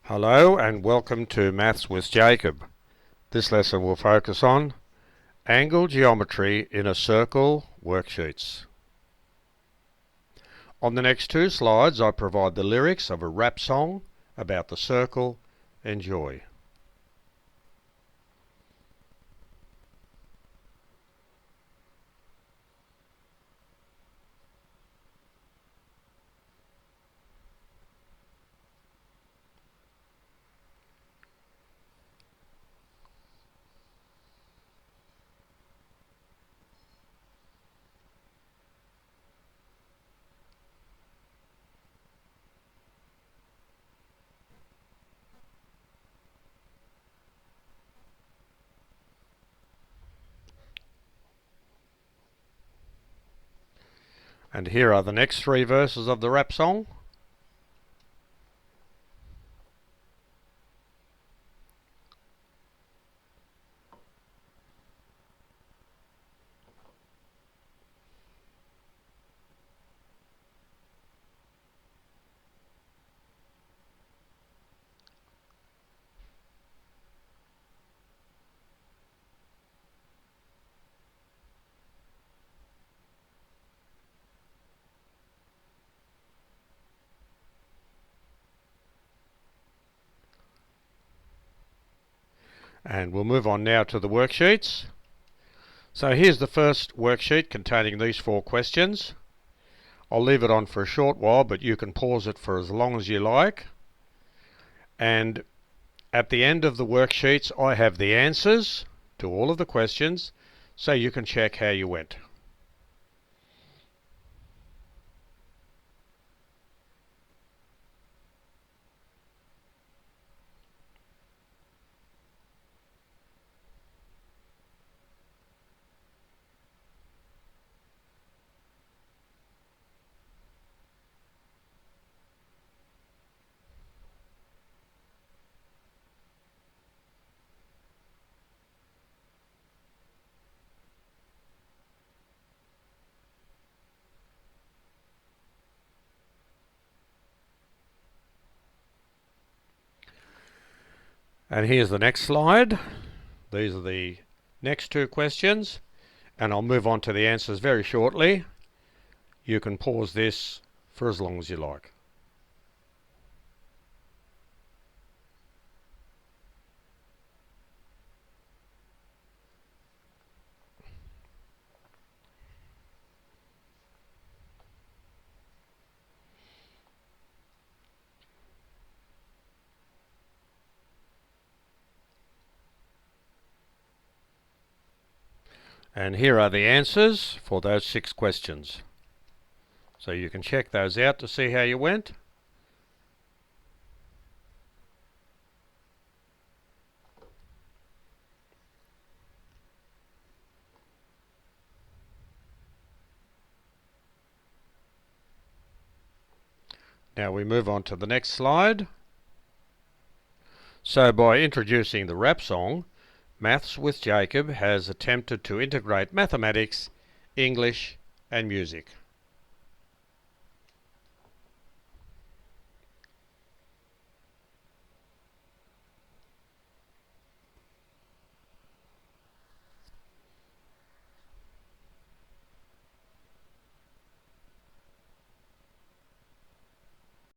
Hello and welcome to Maths with Jacob. This lesson will focus on angle geometry in a circle worksheets. On the next two slides I provide the lyrics of a rap song about the circle. Enjoy. And here are the next three verses of the rap song. And we'll move on now to the worksheets. So here's the first worksheet containing these four questions. I'll leave it on for a short while, but you can pause it for as long as you like. And at the end of the worksheets I have the answers to all of the questions, so you can check how you went. And here's the next slide. These are the next two questions, and I'll move on to the answers very shortly. You can pause this for as long as you like. And here are the answers for those 6 questions. So you can check those out to see how you went. Now we move on to the next slide. So by introducing the rap song, Maths with Jacob has attempted to integrate mathematics, English and music.